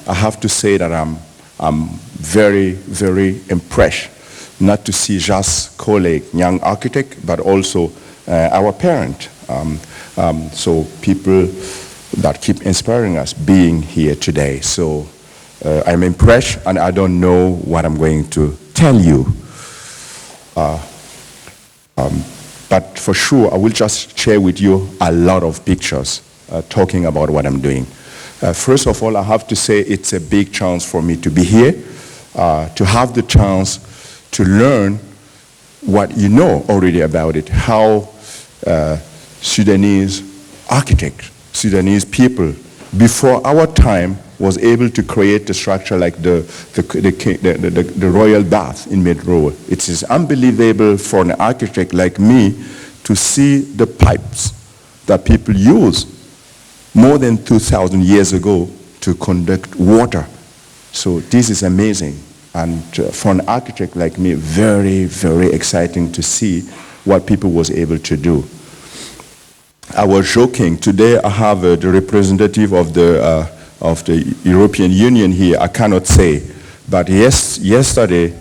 I have to say that I'm very, very impressed not to see just colleague, young architect, but also our parent. So people that keep inspiring us being here today. So I'm impressed, and I don't know what I'm going to tell you. But for sure, I will just share with you a lot of pictures talking about what I'm doing. First of all, I have to say it's a big chance for me to be here, to have the chance to learn what you know already about it, how Sudanese architects, Sudanese people, before our time was able to create a structure like the royal bath in Medrow. It is unbelievable for an architect like me to see the pipes that people use more than 2,000 years ago to conduct water. So this is amazing. And for an architect like me, very, very exciting to see what people was able to do. I was joking, today I have the representative of the European Union here. I cannot say, but yesterday,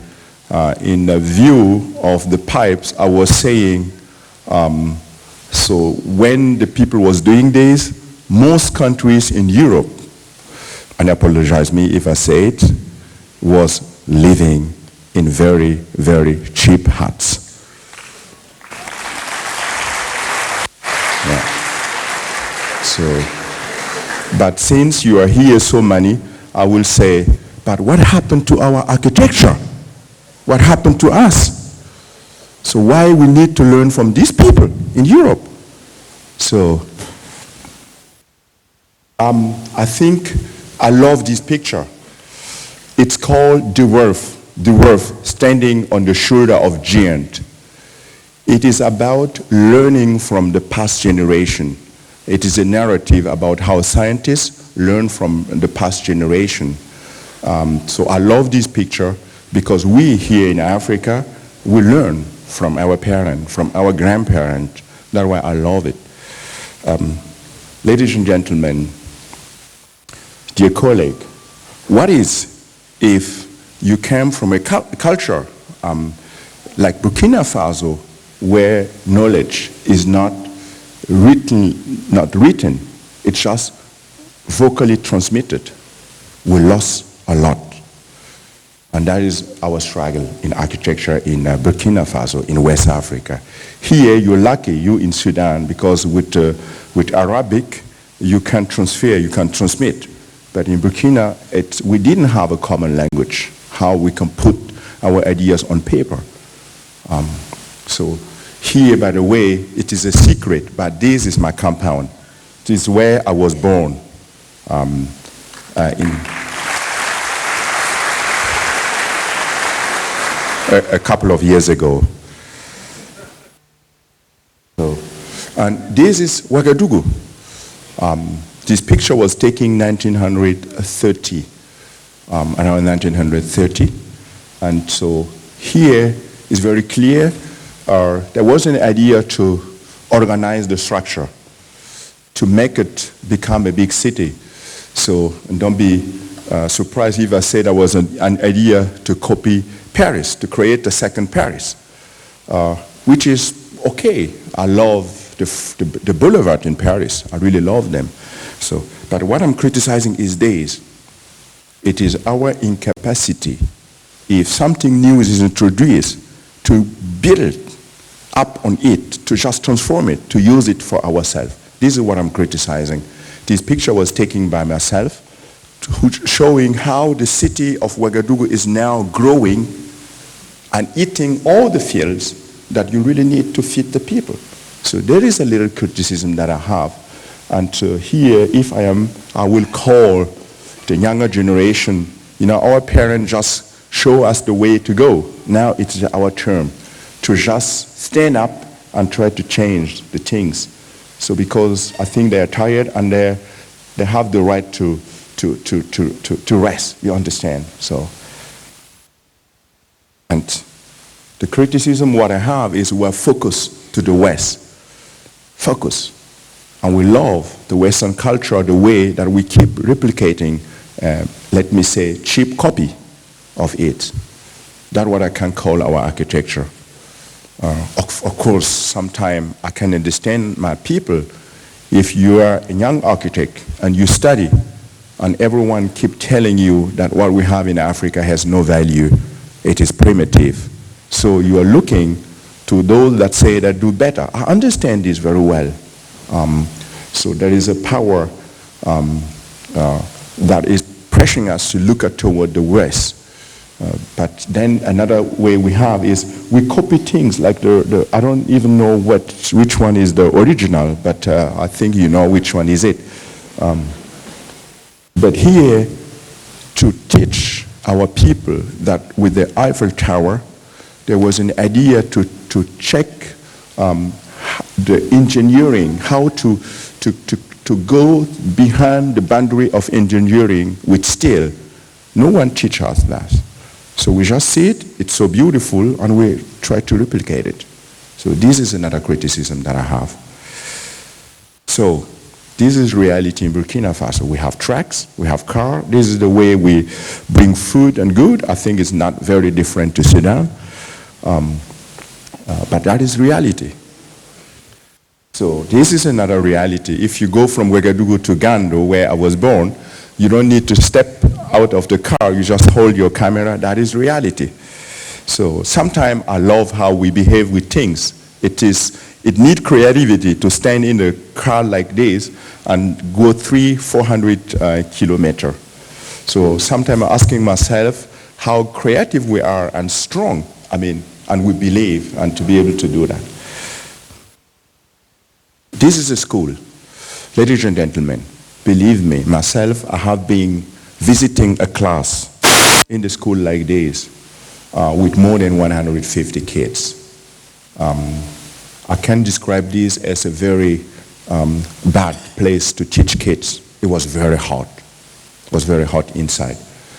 in the view of the pipes, I was saying, so when the people was doing this, most countries in Europe, and I apologize me if I say it, was living in very, very cheap huts. Yeah. So, but since you are here so many, I will say, but what happened to our architecture? What happened to us? So why we need to learn from these people in Europe? So, I think I love this picture. It's called Dwarf, standing on the shoulder of giant. It is about learning from the past generation. It is a narrative about how scientists learn from the past generation. So I love this picture because we here in Africa, we learn from our parents, from our grandparents. That's why I love it. Ladies and gentlemen, dear colleague, what is if you came from a culture like Burkina Faso, where knowledge is not written, it's just vocally transmitted? We lost a lot. And that is our struggle in architecture in Burkina Faso, in West Africa. Here, you're lucky, you in Sudan, because with Arabic, you can transfer, you can transmit. But in Burkina, we didn't have a common language, how we can put our ideas on paper. So here, by the way, it is a secret, but this is my compound. This is where I was born. A couple of years ago. So, and this is Ouagadougou. This picture was taken in 1930, around 1930. And so here is very clear. There was an idea to organize the structure, to make it become a big city. So don't be surprised if I say there was an idea to copy Paris, to create a second Paris, which is okay. I love the boulevard in Paris. I really love them. So, but what I'm criticizing is this. It is our incapacity, if something new is introduced, to build up on it, to just transform it, to use it for ourselves. This is what I'm criticizing. This picture was taken by myself, showing how the city of Ouagadougou is now growing and eating all the fields that you really need to feed the people. So there is a little criticism that I have. And here, if I will call the younger generation, our parents just show us the way to go. Now it's our turn to just stand up and try to change the things. So because I think they are tired and they have the right to rest, you understand? So, and the criticism what I have is we're focused to the West. Focus. And we love the Western culture, the way that we keep replicating let me say, cheap copy of it. That's what I can call our architecture. Of course, sometimes I can understand my people. If you are a young architect and you study, and everyone keep telling you that what we have in Africa has no value, it is primitive. So you are looking to those that say that do better. I understand this very well. So there is a power that is pressuring us to look toward the West. But then another way we have is we copy things like I don't even know which one is the original, but I think you know which one is it. But here, to teach our people that with the Eiffel Tower, there was an idea to check the engineering, how to go behind the boundary of engineering with steel. No one teaches us that. So we just see it, it's so beautiful, and we try to replicate it. So this is another criticism that I have. So this is reality in Burkina Faso. We have tracks, we have cars. This is the way we bring food and good. I think it's not very different to Sudan. But that is reality. So this is another reality. If you go from Ouagadougou to Gando, where I was born, you don't need to step out of the car, you just hold your camera. That is reality. So sometimes I love how we behave with things. It needs creativity to stand in a car like this and go 300-400 kilometers. So sometimes I'm asking myself how creative we are and strong, and we believe, and to be able to do that. This is a school. Ladies and gentlemen, believe me, myself, I have been visiting a class in the school like this with more than 150 kids. I can describe this as a very bad place to teach kids. It was very hot. It was very hot inside.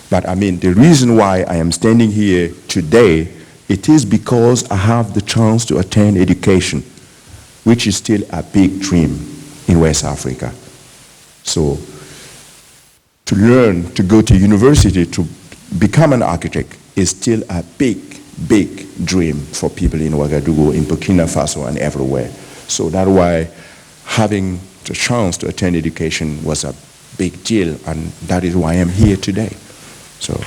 But the reason why I am standing here today, it is because I have the chance to attend education, which is still a big dream in West Africa. So to learn, to go to university, to become an architect is still a big, big dream for people in Ouagadougou, in Burkina Faso, and everywhere. So that's why having the chance to attend education was a big deal, and that is why I'm here today. So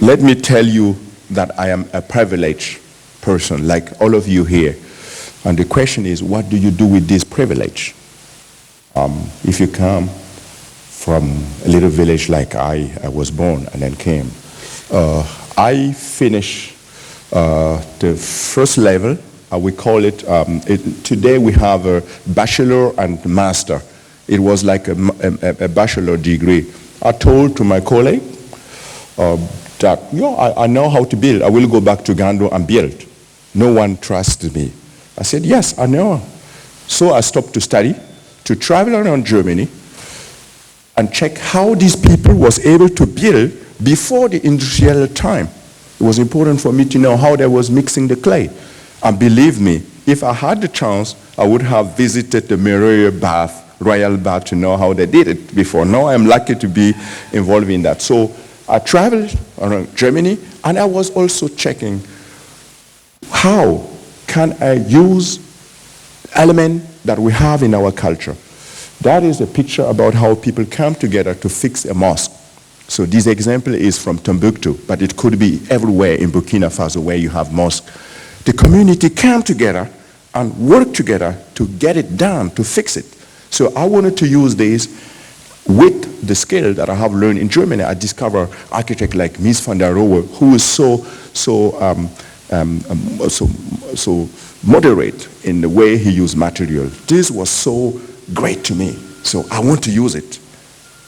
let me tell you that I am a privileged person, like all of you here. And the question is, what do you do with this privilege? If you come from a little village like I was born and then came, I finished the first level. We call it, today we have a bachelor and master. It was like a bachelor degree. I told to my colleague that, I know how to build. I will go back to Gando and build. No one trusted me. I said, yes, I know. So I stopped to study, to travel around Germany and check how these people was able to build before the industrial time. It was important for me to know how they was mixing the clay. And believe me, if I had the chance, I would have visited the Royal Bath to know how they did it before. Now I'm lucky to be involved in that. So I traveled around Germany, and I was also checking how can I use elements that we have in our culture. That is a picture about how people come together to fix a mosque. So this example is from Timbuktu, but it could be everywhere in Burkina Faso where you have mosques. The community came together and worked together to get it done, to fix it. So I wanted to use this with the skill that I have learned in Germany. I discovered architects like Mies van der Rohe, who is so moderate in the way he used material. This was so great to me. So I want to use it.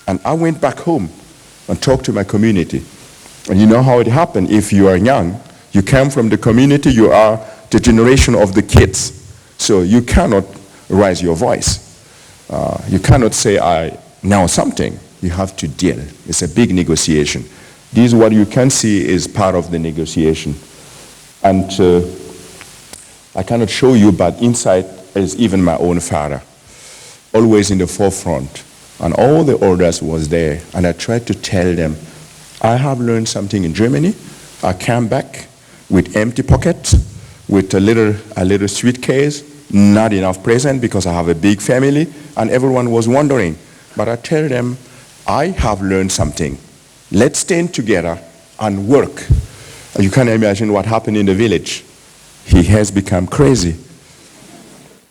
And I went back home and talked to my community. And you know how it happened. If you are young, you come from the community, you are the generation of the kids. So you cannot raise your voice. You cannot say, I know something. You have to deal. It's a big negotiation. This, what you can see, is part of the negotiation. And I cannot show you, but inside is even my own father, always in the forefront. And all the orders was there. And I tried to tell them, I have learned something in Germany. I came back with empty pockets, with a little suitcase, not enough present because I have a big family, and everyone was wondering. But I tell them, I have learned something. Let's stand together and work. You can imagine what happened in the village. He has become crazy.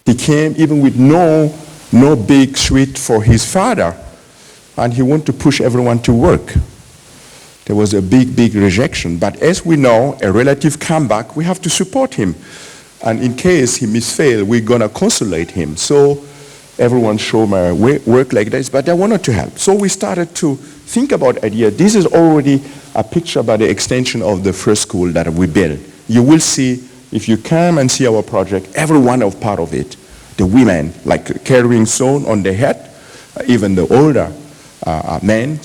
He came even with no big suite for his father, and he wanted to push everyone to work. There was a big rejection. But as we know, a relative come back, we have to support him. And in case he misfail, we're going to consolate him. So everyone showed my work like this, but I wanted to help. So we started to think about idea. This is already a picture by the extension of the first school that we built. You will see, if you come and see our project, everyone is part of it. The women, like carrying stone on their head, even the older men,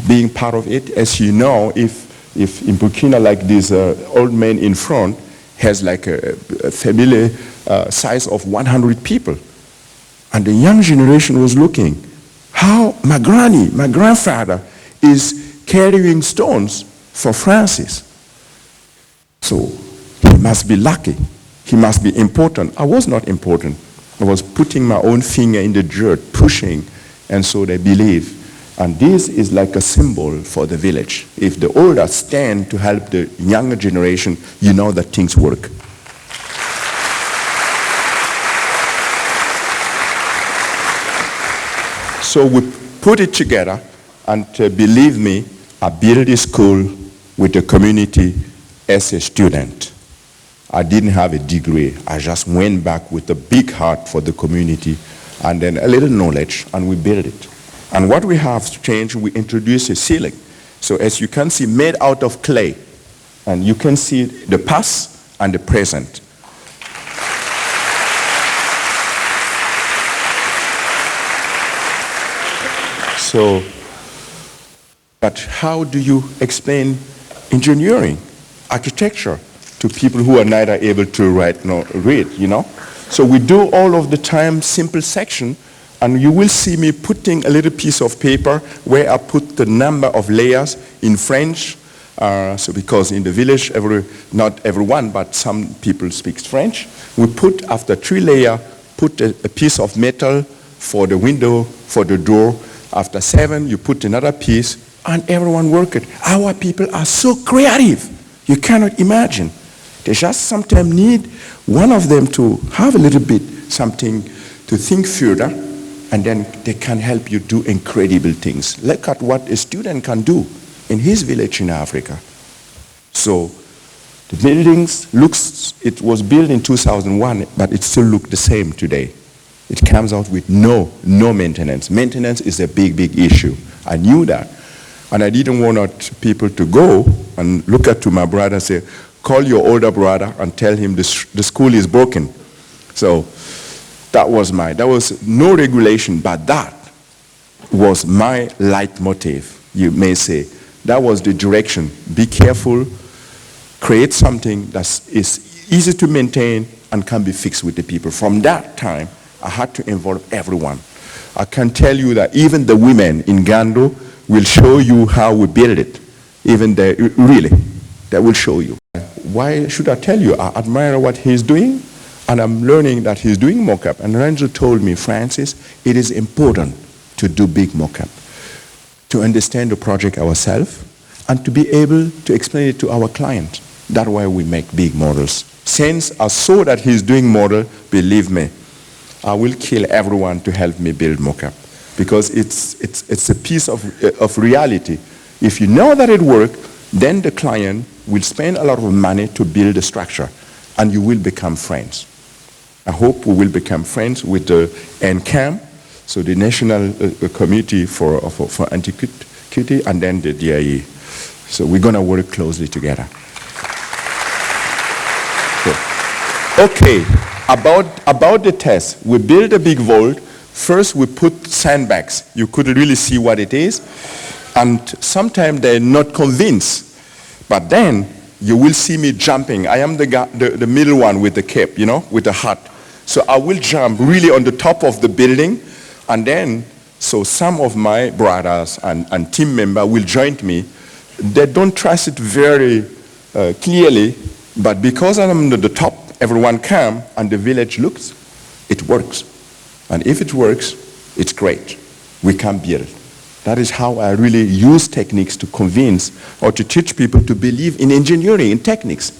being part of it. As you know, if in Burkina, like this old man in front has like a family size of 100 people. And the young generation was looking, how my granny, my grandfather is carrying stones for Francis. So he must be lucky. He must be important. I was not important. I was putting my own finger in the dirt, pushing, and so they believe. And this is like a symbol for the village. If the older stand to help the younger generation, you know that things work. So we put it together, and believe me, I built this school with the community as a student. I didn't have a degree. I just went back with a big heart for the community and then a little knowledge, and we built it. And what we have changed, we introduced a ceiling. So as you can see, made out of clay. And you can see the past and the present. So, but how do you explain engineering, architecture to people who are neither able to write nor read, you know? So we do all of the time simple section, and you will see me putting a little piece of paper where I put the number of layers in French. So because in the village, not everyone, but some people speak French. We put, after 3 layers, put a piece of metal for the window, for the door. After 7, you put another piece, and everyone work it. Our people are so creative. You cannot imagine. They just sometimes need one of them to have a little bit something to think further, and then they can help you do incredible things. Look at what a student can do in his village in Africa. So the buildings it was built in 2001, but it still looks the same today. It comes out with no maintenance. Maintenance is a big issue. I knew that. And I didn't want people to go and look at to my brother and say, call your older brother and tell him the school is broken. So that was no regulation, but that was my leitmotif, you may say. That was the direction. Be careful, create something that is easy to maintain and can be fixed with the people. From that time, I had to involve everyone. I can tell you that even the women in Gando will show you how we build it. Even they will show you. Why should I tell you? I admire what he's doing, and I'm learning that he's doing Mocap. And Ranjo told me, Francis, it is important to do big Mocap, to understand the project ourselves, and to be able to explain it to our client. That's why we make big models. Since I saw that he's doing model, believe me, I will kill everyone to help me build Mocap, because it's a piece of reality. If you know that it works, then the client will spend a lot of money to build a structure, and you will become friends. I hope we will become friends with the NCAM, so the National Committee for Antiquity, and then the DIE. So we're going to work closely together. Okay, about the test. We built a big vault. First, we put sandbags. You could really see what it is. And sometimes they're not convinced. But then you will see me jumping. I am the guy, the middle one with the cape, you know, with the hat. So I will jump really on the top of the building, and then, so some of my brothers and team members will join me. They don't trust it very clearly, but because I'm at the top, everyone come, and the village looks, it works. And if it works, it's great. We can build. That is how I really use techniques to convince or to teach people to believe in engineering, in techniques.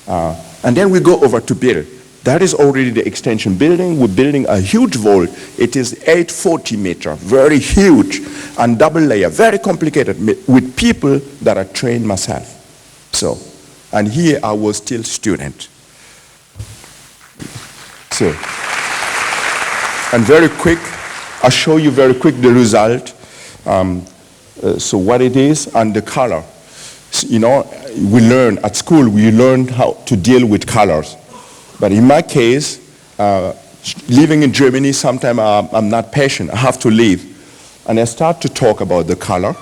And then we go over to build. That is already the extension building. We're building a huge vault. It is 840 meters, very huge, and double layer, very complicated, with people that are trained myself. So, and here I was still student. So, and very quick, I'll show you very quick the result. So what it is and the color. So, you know, we learn at school, we learn how to deal with colors. But in my case, living in Germany, sometimes I'm not patient. I have to leave. And I start to talk about the color.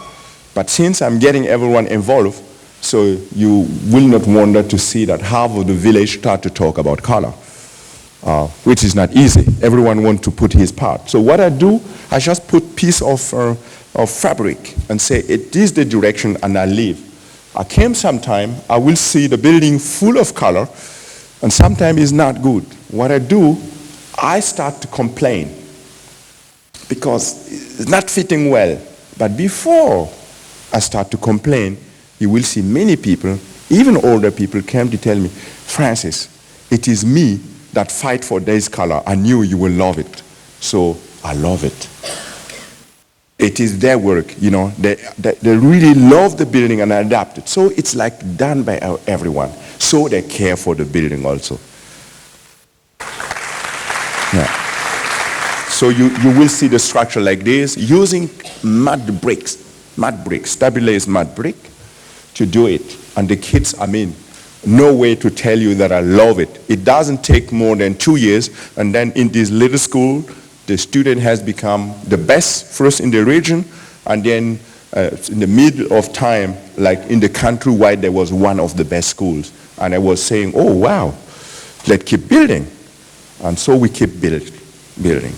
But since I'm getting everyone involved, so you will not wonder to see that half of the village start to talk about color, which is not easy. Everyone wants to put his part. So what I do, I just put piece of fabric and say, it is the direction, and I leave. I came sometime, I will see the building full of color, and sometimes it's not good. What I do, I start to complain because it's not fitting well. But before I start to complain, you will see many people, even older people, come to tell me, Francis, it is me that fight for this color. I knew you will love it. So I love it. It is their work, you know. They really love the building and adapt it. So it's like done by everyone. So they care for the building also. Yeah. So you will see the structure like this, using mud bricks, stabilized mud brick to do it. And the kids, I mean, no way to tell you that I love it. It doesn't take more than 2 years, and then in this little school, the student has become the best, first in the region, and then in the middle of time, like in the countrywide, there was one of the best schools. And I was saying, oh, wow, let's keep building. And so we keep building.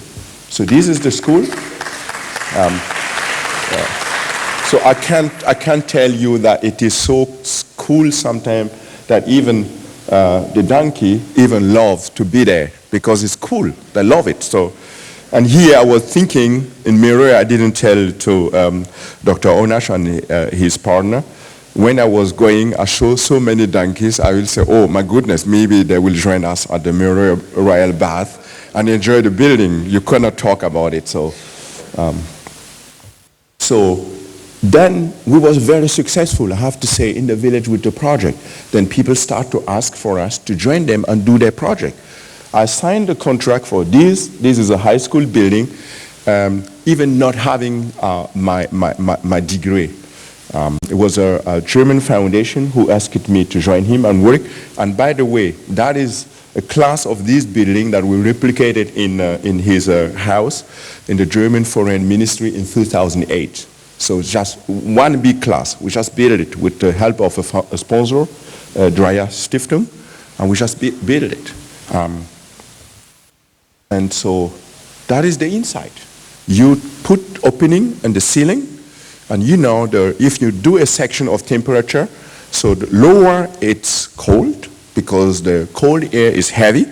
So this is the school. So I can't tell you that it is so cool sometimes that even the donkey even loves to be there because it's cool. They love it. So, and here I was thinking in mirror, I didn't tell to Dr. Onash and his partner. When I was going, I saw so many donkeys, I will say, oh my goodness, maybe they will join us at the Mirror Royal Bath and enjoy the building. You cannot talk about it. So, then we was very successful, I have to say, in the village with the project. Then people start to ask for us to join them and do their project. I signed the contract for this. This is a high school building, even not having my degree. It was a German foundation who asked me to join him and work. And by the way, that is a class of this building that we replicated in his house in the German Foreign Ministry in 2008. So just one big class. We just built it with the help of a sponsor, Dreier Stiftung, and we just built it. And so that is the inside. You put opening in the ceiling, and you know if you do a section of temperature, so the lower it's cold because the cold air is heavy.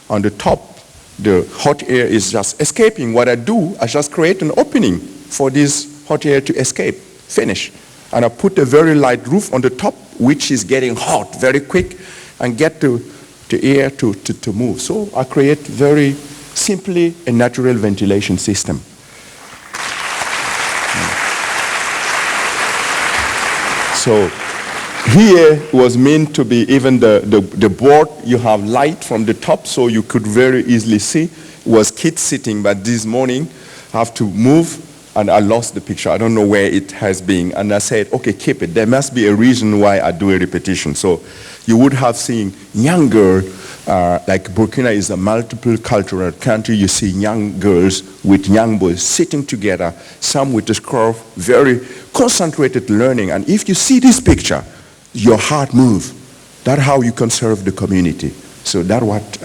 On the top, the hot air is just escaping. What I do, I just create an opening for this hot air to escape, finish. And I put a very light roof on the top, which is getting hot very quick, and get the air to move. So I create very simply a natural ventilation system. So here was meant to be even the board, you have light from the top, so you could very easily see. It was kids sitting, but this morning I have to move, and I lost the picture. I don't know where it has been. And I said, okay, keep it. There must be a reason why I do a repetition. So you would have seen young girls, like Burkina is a multiple cultural country. You see young girls with young boys sitting together, some with a scarf, very concentrated learning. And if you see this picture, your heart moves. That's how you conserve the community. So that's what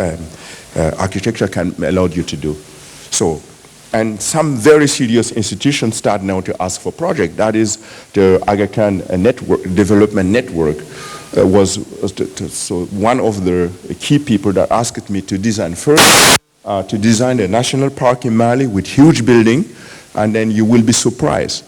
architecture can allow you to do. So, and some very serious institutions start now to ask for projects. That is the Aga Khan Development Network. So one of the key people that asked me to design first, to design a national park in Mali with huge building, and then you will be surprised.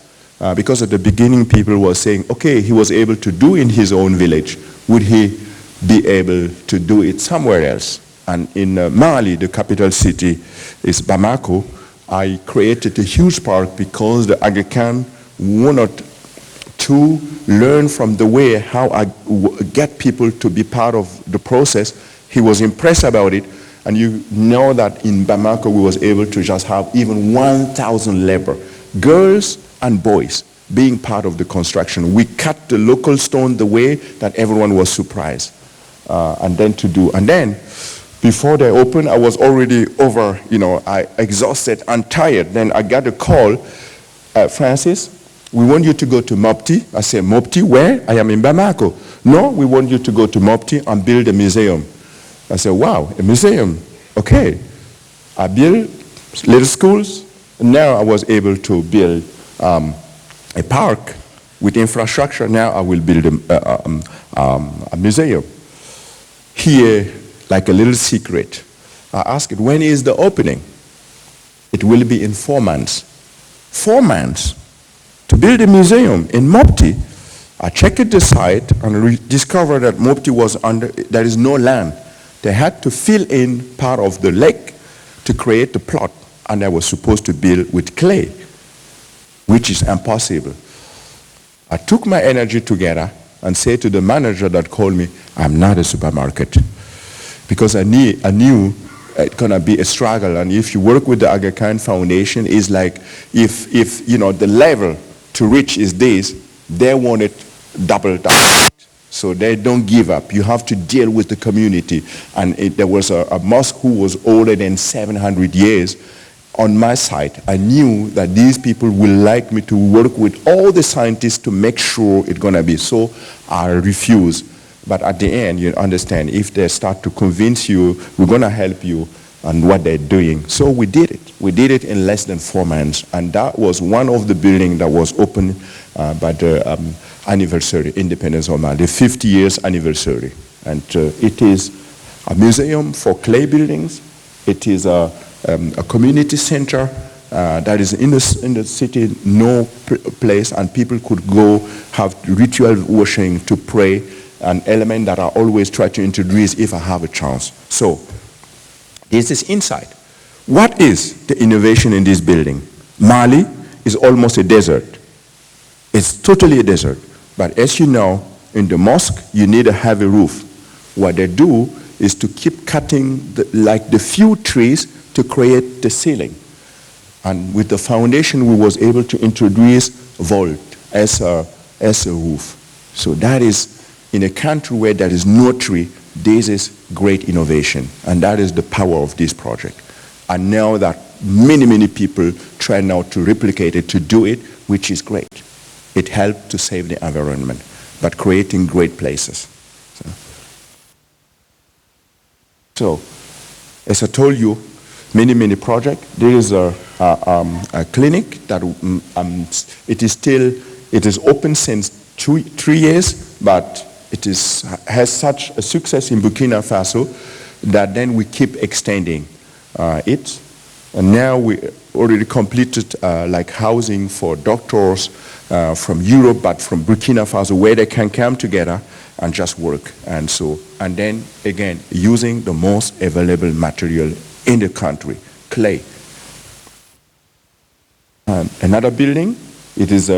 Because at the beginning people were saying, okay, he was able to do in his own village, would he be able to do it somewhere else? And in Mali, the capital city is Bamako, I created a huge park because the Aga Khan wanted to learn from the way how I get people to be part of the process. He was impressed about it, and you know that in Bamako we was able to just have even 1,000 labor, girls and boys, being part of the construction. We cut the local stone the way that everyone was surprised. And then before they opened, I was already over, I exhausted and tired. Then I got a call, Francis, we want you to go to Mopti. I said, Mopti, where? I am in Bamako. No, we want you to go to Mopti and build a museum. I said, wow, a museum, okay. I built little schools. Now I was able to build a park with infrastructure. Now I will build a museum. Here, like a little secret, I asked it, when is the opening? It will be in 4 months. 4 months to build a museum in Mopti. I checked the site and discovered that Mopti was there is no land. They had to fill in part of the lake to create the plot, and I was supposed to build with clay, which is impossible. I took my energy together and said to the manager that called me, I'm not a supermarket. Because I knew it's gonna be a struggle, and if you work with the Aga Khan Foundation, it's like if the level to reach is this, they want it double down. So they don't give up. You have to deal with the community. And there was a mosque who was older than 700 years. On my side, I knew that these people will like me to work with all the scientists to make sure it's gonna be. So I refused. But at the end, you understand, if they start to convince you, we're gonna help you and what they're doing. So we did it. We did it in less than 4 months. And that was one of the buildings that was opened by the anniversary, Independence of Mali, the 50 years anniversary. And it is a museum for clay buildings. It is a community center that is in the city, no place, and people could go have ritual washing to pray, an element that I always try to introduce if I have a chance. So this is inside. What is the innovation in this building? Mali is almost a desert. It's totally a desert. But as you know, in the mosque, you need a heavy roof. What they do is to keep cutting the few trees to create the ceiling. And with the foundation, we was able to introduce vault as a roof. So that is, in a country where there is no tree, this is great innovation. And that is the power of this project. And now that many people try now to replicate it, to do it, which is great. It helped to save the environment, but creating great places. So as I told you, many projects. There is a clinic that it is open since 3 years, but has such a success in Burkina Faso that then we keep extending it. And now we already completed like housing for doctors from Europe, but from Burkina Faso, where they can come together and just work. And then again, using the most available material in the country, clay. Another building, it is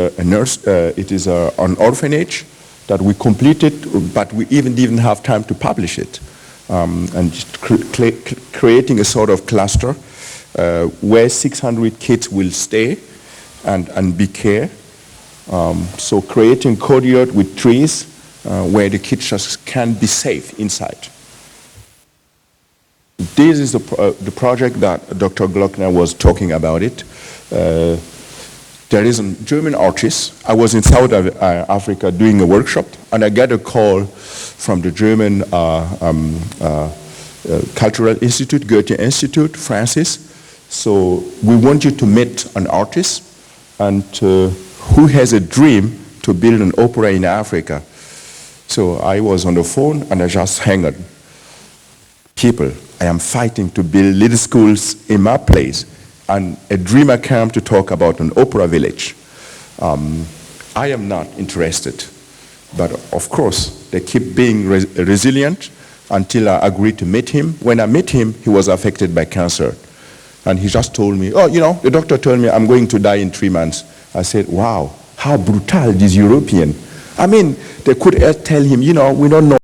an orphanage that we completed, but we even didn't have time to publish it. And creating a sort of cluster where 600 kids will stay and be cared. So creating courtyard with trees where the kids just can be safe inside. This is the project that Dr. Glockner was talking about it. There is a German artist. I was in South Africa doing a workshop, and I got a call from the German Cultural Institute, Goethe Institute, Francis. So we want you to meet an artist and who has a dream to build an opera in Africa. So I was on the phone and I just hang on. People, I am fighting to build little schools in my place. And a dreamer came to talk about an opera village. I am not interested. But of course, they keep being resilient until I agreed to meet him. When I met him, he was affected by cancer. And he just told me, oh, you know, the doctor told me I'm going to die in 3 months. I said, wow, how brutal this European. I mean, they could tell him, you know, we don't know